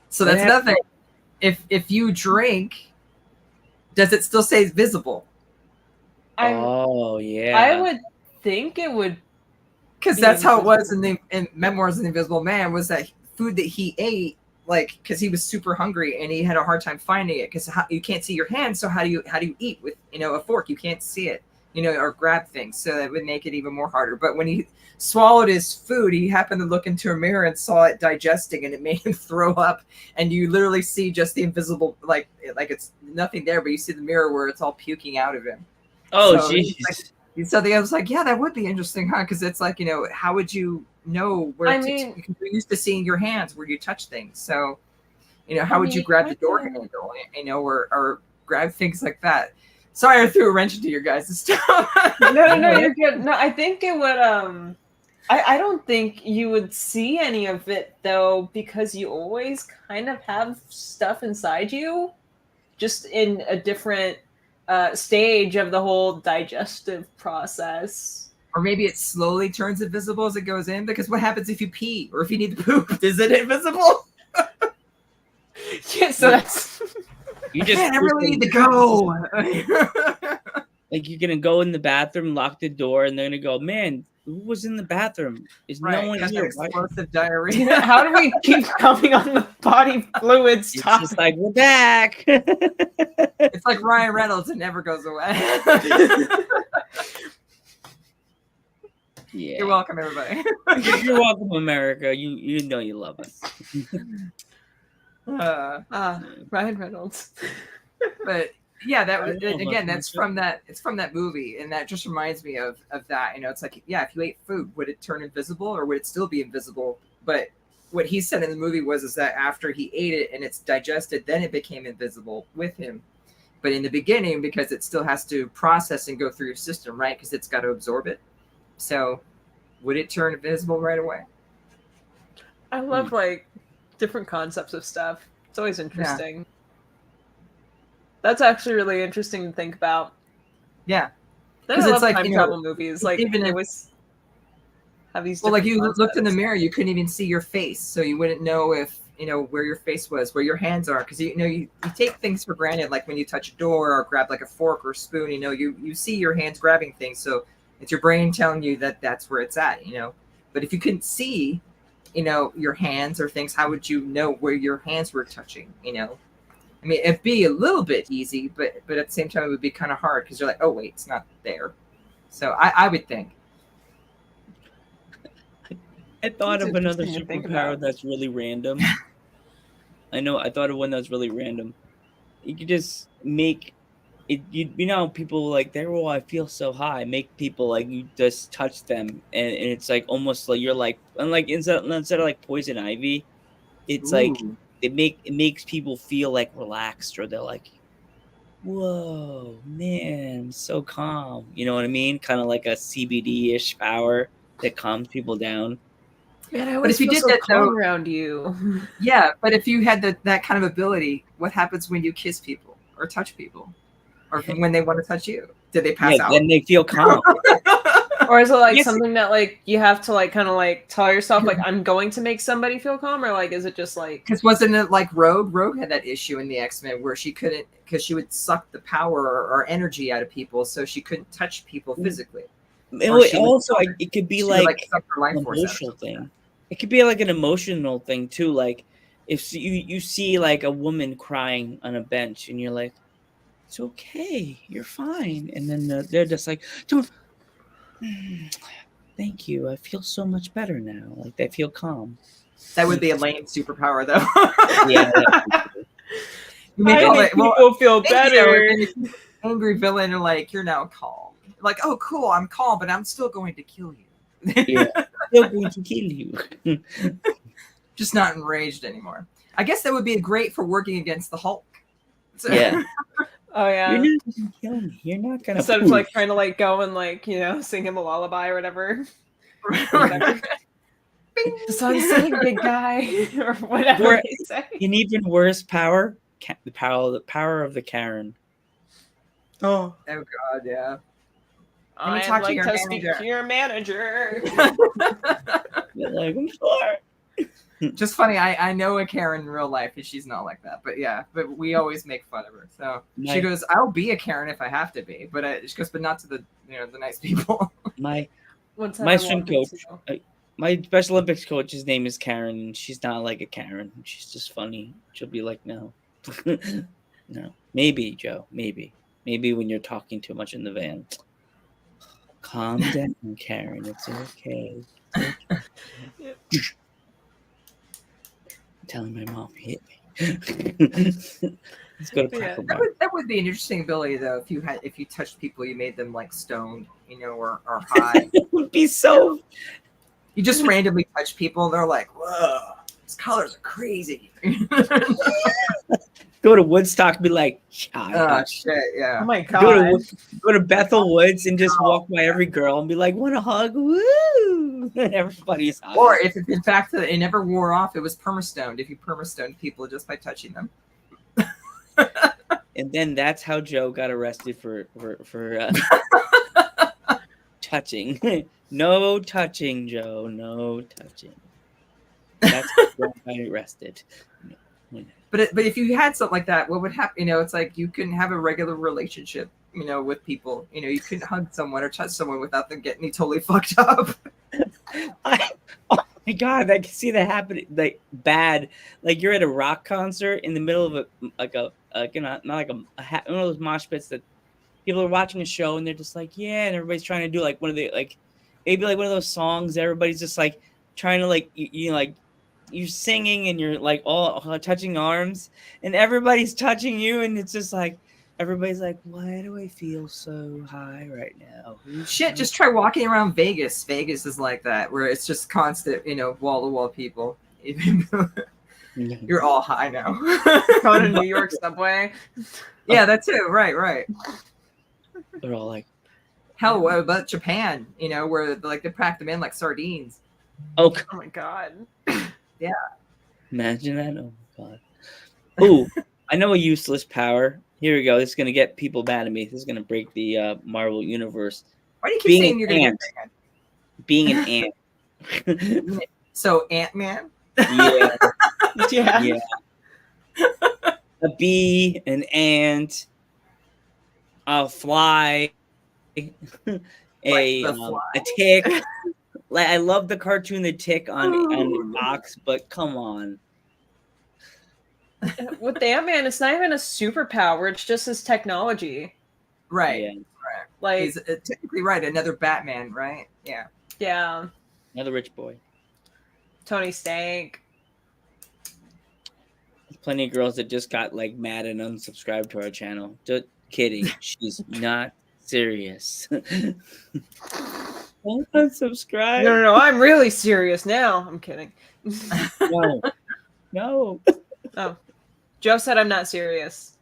So that's nothing. If you drink, does it still say visible? Oh yeah. I would think it would, because that's how it was in Memoirs of the Invisible Man, was that food that he ate, like, because he was super hungry and he had a hard time finding it, because you can't see your hands, so how do you eat with a fork? You can't see it, or grab things, so that would make it even more harder. But when he swallowed his food, he happened to look into a mirror and saw it digesting, and it made him throw up, and you literally see just the invisible, like it's nothing there, but you see the mirror where it's all puking out of him. Oh So jeez. So the other was like, yeah, that would be interesting, huh? Because it's like, how would you know where because you're used to seeing your hands where you touch things. So, how would you grab the door handle, or grab things like that? Sorry, I threw a wrench into your guys' stuff. No, you're good. No, I think it would, I don't think you would see any of it though, because you always kind of have stuff inside you, just in a different stage of the whole digestive process. Or maybe it slowly turns invisible as it goes in, because what happens if you pee or if you need to poop? Is it invisible? Yeah, so that's You just Man, I really need to go. like you're gonna go in the bathroom, lock the door, and they're gonna go, man, who was in the bathroom? Is no one That's here? explosive diarrhea. how do we keep coming on the body fluids It's topic? just like, we're back. It's like Ryan Reynolds, it never goes away. Yeah. You're welcome, everybody. You're welcome, America. You know you love us. Ryan Reynolds. But yeah, that was, I know, again, but- that's from that. It's from that movie, and that just reminds me of that. It's like, yeah, if you ate food, would it turn invisible, or would it still be invisible? But what he said in the movie is that after he ate it and it's digested, then it became invisible with him. But in the beginning, because it still has to process and go through your system, right? Because it's got to absorb it. So, would it turn invisible right away? I love like different concepts of stuff. It's always interesting. That's actually really interesting to think about. Yeah, Because it's it's like, time travel movies. Like even it if- was have these. Well, like you different looked in the concepts. mirror, you couldn't even see your face, so you wouldn't know if where your face was, where your hands are, because you take things for granted, like when you touch a door or grab like a fork or spoon, you see your hands grabbing things, so it's your brain telling you that that's where it's at, But if you couldn't see, your hands or things, how would you know where your hands were touching, I mean, it'd be a little bit easy, but at the same time, it would be kind of hard because you're like, oh wait, it's not there. So I would think. I thought That's of another interesting to think superpower about. that's really random. I thought of one that's really random. You could just make it. You know, people like they're, oh, I feel so high. Make people like you just touch them, and it's like almost like you're like, and like instead of like poison ivy, it's like Ooh. it makes people feel like relaxed, or they're like, whoa, man, I'm so calm. You know what I mean? Kind of like a CBD-ish power that calms people down. Man, I But always if you feel did so that, calm though- around you. Yeah, but if you had that kind of ability, what happens when you kiss people or touch people, or when they want to touch you? Did they pass Yeah, out? then they feel calm. Or is it like Yes. something that like you have to like kind of like tell yourself like I'm going to make somebody feel calm, or like is it just like Because wasn't it like Rogue? Rogue had that issue in the X-Men where she couldn't, because she would suck the power or energy out of people, so she couldn't touch people physically. Or she would- Also, it could be She would, like suck her life an force out or emotional something. thing. It could be like an emotional thing too. Like if you see like a woman crying on a bench, and you're like, it's okay, you're fine, and then they're just like, don't. Thank you. I feel so much better now. Like they feel calm. That would be a lame superpower, though. Yeah. You make all make the- well, people feel thank you, better? and if you're an angry villain, and like you're now calm. Like, oh, cool, I'm calm, but I'm still going to kill you. Yeah. They're going to kill you. Just not enraged anymore. I guess that would be great for working against the Hulk. So- Yeah. Oh yeah. You're not gonna kill me. You're not gonna. Instead of like trying to like go and like sing him a lullaby or whatever. Whatever. The sun's setting, big guy, or whatever Or- they say. An even worse power, the power of the Karen. Oh, Oh God, yeah. Let me I'd talk to like your to speak manager. to your manager. You're like, I'm sorry. Just funny. I know a Karen in real life, and she's not like that. But yeah, but we always make fun of her. So she My- goes, "I'll be a Karen if I have to be," but she goes, "But not to the the nice people." My One time My I swim walked into- coach. my Special Olympics coach's name is Karen, and she's not like a Karen. She's just funny. She'll be like, no, no, maybe Joe, maybe when you're talking too much in the van. Calm down, Karen. It's okay. I'm telling my mom hit me. Let's go to Yeah. Cracker That Barrel. would be an interesting ability though. If you touched people, you made them like stoned, or high. It would be so. You just randomly touch people, they're like, "Whoa, these colors are crazy." Go to Woodstock, and be like, Oh shit, Oh yeah. my go god. go to Bethel Woods and just walk by every girl and be like, want a hug? Woo! And everybody's high. Or if in fact it never wore off, it was permastoned. If you permastoned people just by touching them. And then that's how Joe got arrested for touching. No touching, Joe. No touching. That's how Joe got arrested. But if you had something like that, what would happen? It's like you couldn't have a regular relationship, with people. You couldn't hug someone or touch someone without them getting totally fucked up. Oh my god, I can see that happening. Like bad, like you're at a rock concert in the middle of not like one of those mosh pits that people are watching a show and they're just like, yeah, and everybody's trying to do like one of the like maybe like one of those songs. Everybody's just like trying to like like you're singing and you're like all touching arms and everybody's touching you and it's just like everybody's like, why do I feel so high right now? Shit, just try walking around Vegas. Vegas is like that, where it's just constant, wall to wall people. You're all high now. Going to New York subway. Yeah, that too. Right. They're all like, Hell, what about Japan? Where like they pack them in like sardines. oh, Oh my god. imagine that. Oh my god. Ooh, I know a useless power. Here we go. This is gonna get people mad at me. This is gonna break the Marvel universe. Why do you keep Being saying an you're gonna ant. get Being an ant. banned? So Ant-Man? Yeah, Yeah. yeah. A bee, an ant, a fly, a the fly? a tick. Like I love the cartoon The Tick on Ooh. Fox, but come on. With Ant-Man, it's not even a superpower. It's just his technology. Right. Yeah. Right. Like, He's technically right. Another Batman, right? Yeah. yeah, Another rich boy. Tony Stank. There's plenty of girls that just got like mad and unsubscribed to our channel. Just kidding. She's not serious. Don't unsubscribe. No. I'm really serious now. I'm kidding. No. No. Oh, Joe said I'm not serious.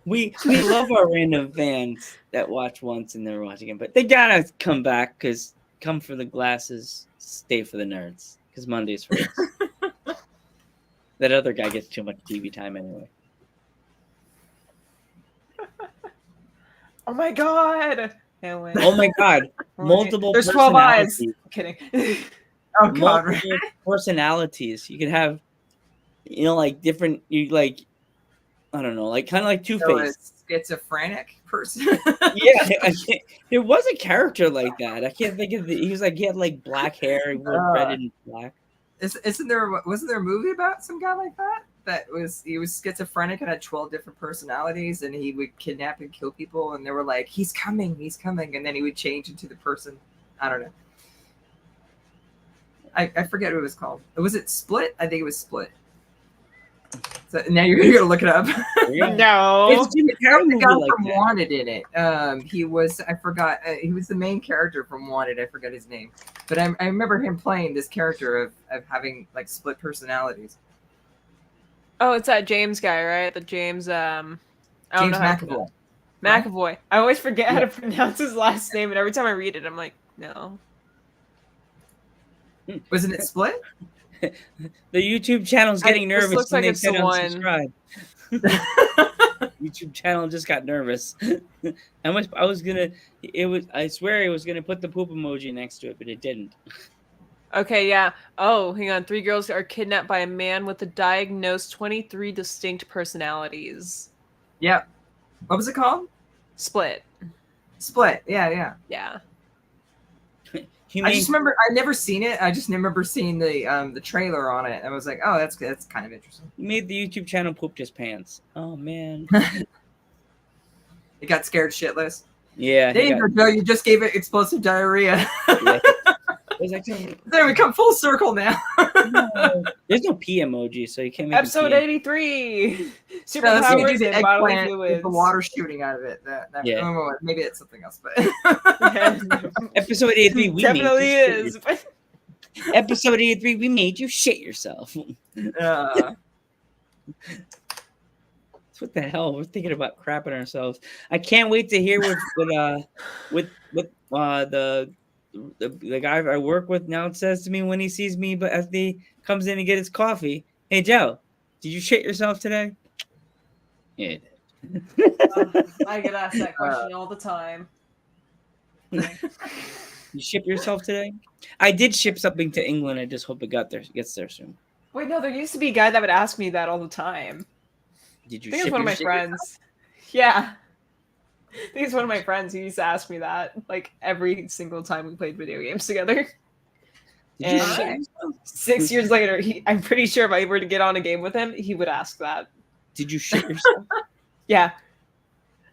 We love our random fans that watch once and never watch again, but they gotta come back because come for the glasses, stay for the nerds. Because Monday's for us. That other guy gets too much TV time anyway. Oh my god. Can't wait. Oh my god. Multiple There's 12 eyes. personalities. I'm kidding. Oh God. Right. Multiple personalities. You can have, you know, like different. You like, I don't know, like kind of like Two So a Face. schizophrenic person. Yeah, there was a character like that. I can't think of the. He was like he had like black hair, he wore red and black. Wasn't there a movie about some guy like that? He was schizophrenic and had 12 different personalities, and he would kidnap and kill people, and they were like, he's coming, and then he would change into the person. I don't know. I forget what it was called. Was it Split? I think it was Split. So now you're gonna look it up. No. It's Jim The Carrey guy movie like from that. Wanted in it. He was he was the main character from Wanted. I forgot his name, but I remember him playing this character of having like split personalities. Oh, it's that James guy, right? The James. I don't James know how to pronounce- McAvoy. McAvoy. I always forget how to pronounce his last name, and every time I read it, I'm like, no. Wasn't it Split? The YouTube channel's getting This nervous looks when like they it's said the one. unsubscribe. YouTube channel just got nervous. I swear it was gonna put the poop emoji next to it, but it didn't. Okay, yeah. Oh, hang on. 3 girls are kidnapped by a man with a diagnosed 23 distinct personalities. Yep. What was it called? Split. Split. Yeah. Yeah. I just remember I'd never seen it. I just remember seeing the trailer on it. I was like, oh, that's kind of interesting. He made the YouTube channel pooped his pants. Oh man. It got scared shitless. Yeah. There you go, Joe. You just gave it explosive diarrhea. It was like, There we come full circle now. no. There's no P emoji, so you can't make Episode a P. 83. No, that's gonna be Superpowers the and bodily eggplant with fluids. the water shooting out of it. Yeah. Oh, maybe it's something else, but Episode 83, we Definitely made you is. Episode 83, we made you shit yourself. What the hell? We're thinking about crapping ourselves. I can't wait to hear what the guy I work with now says to me when he sees me, but as he comes in to get his coffee. Hey Joe, did you shit yourself today? Yeah. I get asked that question all the time. You ship yourself today? I did ship something to England. I just hope it gets there soon. Wait, no, there used to be a guy that would ask me that all the time. Did you I think ship it's one of my your shit friends. Yeah. I think it's one of my friends who used to ask me that like every single time we played video games together. Did you And shit yourself? 6 years later, I'm pretty sure if I were to get on a game with him, he would ask that. Did you shit yourself? Yeah.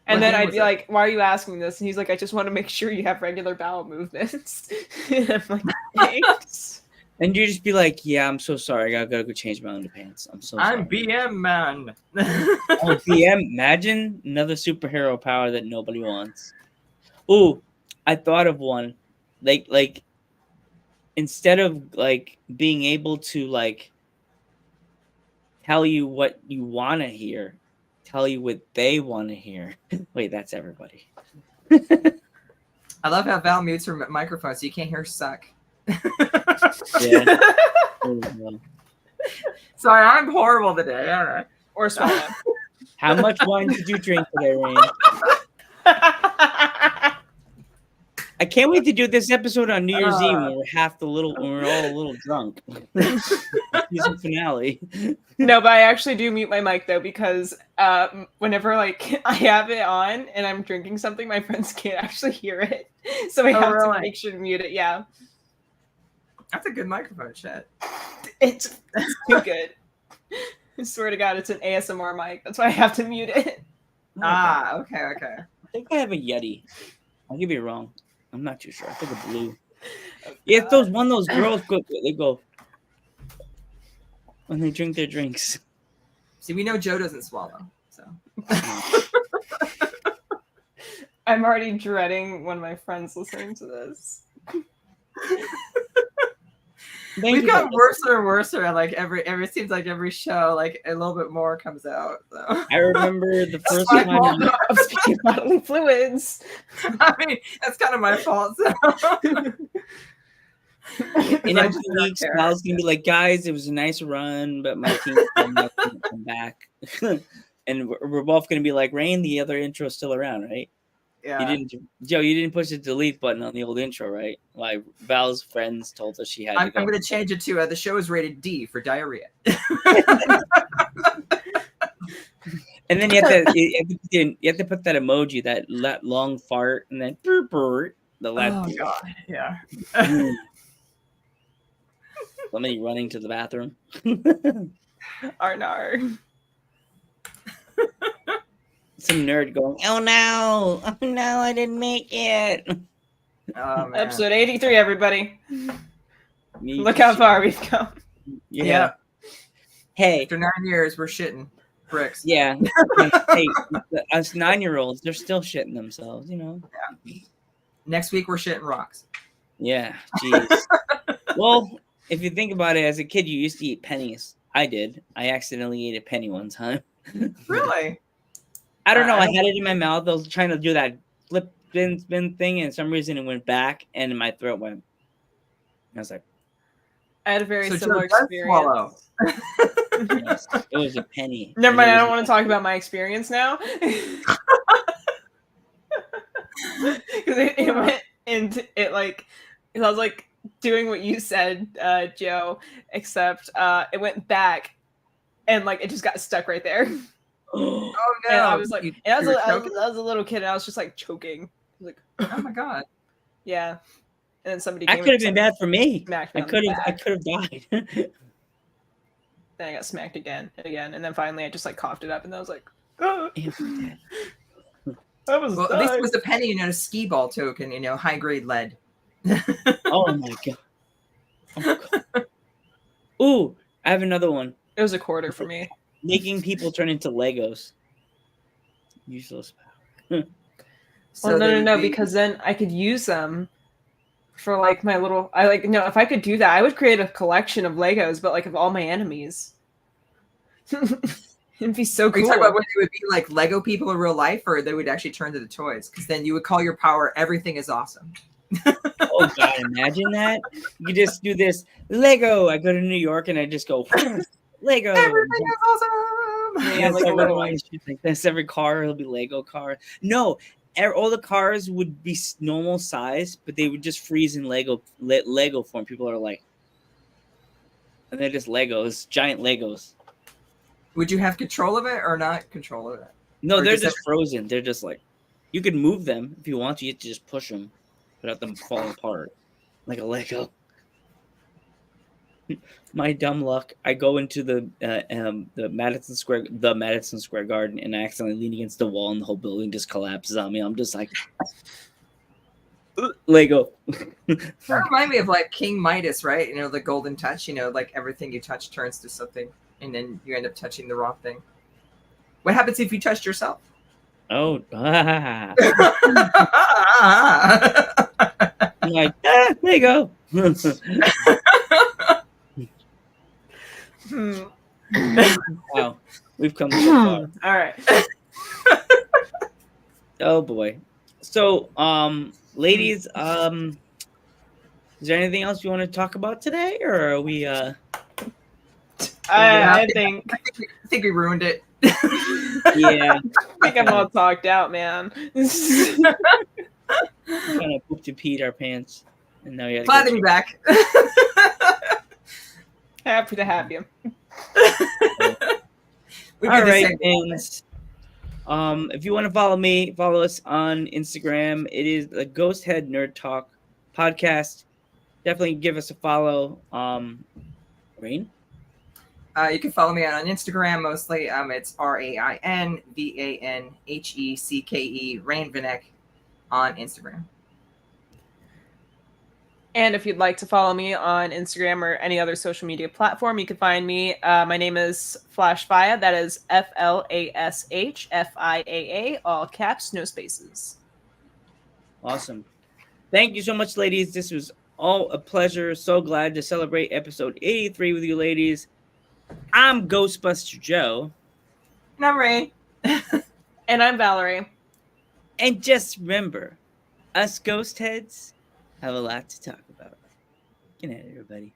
And What then game I'd was be it? like, why are you asking this? And he's like, I just want to make sure you have regular bowel movements. And I'm like, thanks. And you just be like, yeah, I'm so sorry. I gotta go change my underpants. I'm so sorry. I'm BM man. Oh, BM, imagine another superhero power that nobody wants. Ooh, I thought of one. Like instead of like being able to like tell you what you want to hear, tell you what they want to hear. Wait, that's everybody. I love how Val mutes her microphone so you can't hear her suck. Yeah. Oh, no. Sorry, I'm horrible today. All right. Or swallow. How much wine did you drink today, Rain? I can't wait to do this episode on New Year's Eve when we're all a little drunk. Season finale. No, but I actually do mute my mic though because whenever like I have it on and I'm drinking something, my friends can't actually hear it, so I have to really? make sure to mute it. Yeah. That's a good microphone, Chet. It's too good. I swear to God, it's an ASMR mic. That's why I have to mute it. Oh, Okay. I think I have a Yeti. I could be wrong. I'm not too sure. I think a blue. Yeah, it's those girls go. They go when they drink their drinks. See, we know Joe doesn't swallow, so. I'm already dreading when my friends listening to this. We've gotten worse and worse. Like every seems like every show, like a little bit more comes out. So. I remember the first my time. fault. I'm speaking of bodily fluids. I mean, that's kind of my fault. So. In a few weeks, Val's gonna be like, guys, it was a nice run, but my team not gonna come back. And we're both gonna be like, Rain, the other intro's still around, right? Yeah. Joe, you didn't push the delete button on the old intro, right? Like Val's friends told us she had I'm to go. going to change it to the show is rated D for diarrhea. And then you have to put that emoji, that long fart, and then the last. Oh God, yeah. Somebody running to the bathroom. Arnar. Some nerd going, oh no, I didn't make it. Oh, man. Episode 83, everybody. Me Look how far we've come. Yeah. Hey. After 9 years, we're shitting bricks. Yeah. Hey, us 9-year-olds, they're still shitting themselves, you know. Yeah. Next week, we're shitting rocks. Yeah. Jeez. Well, if you think about it, as a kid, you used to eat pennies. I did. I accidentally ate a penny one time. Really? I don't know. I had it in my mouth. I was trying to do that flip spin thing, and for some reason it went back, and my throat went. I was like, I had a very So similar Joe does experience. swallow. yes, it was a penny. Never And mind, it I was don't want to talk about my experience now. Because it went into it like, I was like doing what you said, Joe, except it went back and like it just got stuck right there. Oh no! And I was like, You and were I choking? was a little kid, and I was just like choking. I was like, Oh my God! yeah. And then somebody That came could have and been bad for me. smacked me I on could the have back. died. Then I got smacked again and again, and then finally I just like coughed it up, and I was like, oh, I was Well, at least it was a penny and not a skee ball token. High grade lead. Oh my god. Oh, god. Ooh, I have another one. It was a quarter for me. Making people turn into Legos. Useless power. Well, they would no, be- because then I could use them for like my little. If I could do that, I would create a collection of Legos, but like of all my enemies. It'd be so Are cool. you talking about when they would be like Lego people in real life, or they would actually turn to the toys? Because then you would call your power everything is awesome. Oh god, imagine that. You just do this Lego. I go to New York and I just go Lego. Everything is awesome. Yeah, like a little, like- like this. Every car will be Lego car. No, all the cars would be normal size, but they would just freeze in Lego form. People are like, and they're just Legos, giant Legos. Would you have control of it or not control of it? No, Or they're just just frozen. They're just like, you can move them if you want to. You have to just push them without them falling apart like a Lego. My dumb luck. I go into the Madison Square Garden, and I accidentally lean against the wall, and the whole building just collapses on me. I'm just like, Lego. That reminds me of like King Midas, right? The golden touch. Like everything you touch turns to something, and then you end up touching the wrong thing. What happens if you touched yourself? Oh, I'm like, Lego. Wow, we've come so far. All right. Oh boy. So, ladies, is there anything else you want to talk about today, or are we? I think I think we ruined it. Yeah, I think I'm all talked out, man. kind of pooped and peed our pants, and now you Glad got to be back. Happy to have you. We All did the right, same. and if you want to follow us on Instagram. It is the Ghost Head Nerd Talk podcast. definitely give us a follow. Rain? You can follow me on Instagram mostly. It's RAINVANHECKE, Rain Vanek on Instagram. And if you'd like to follow me on Instagram or any other social media platform, you can find me. My name is Flashfia. That is FLASHFIAA, all caps, no spaces. Awesome. Thank you so much, ladies. This was all a pleasure. So glad to celebrate episode 83 with you, ladies. I'm Ghostbuster Joe. And I'm Rain. And I'm Valerie. And just remember, us ghost heads have a lot to talk about. Good night, everybody.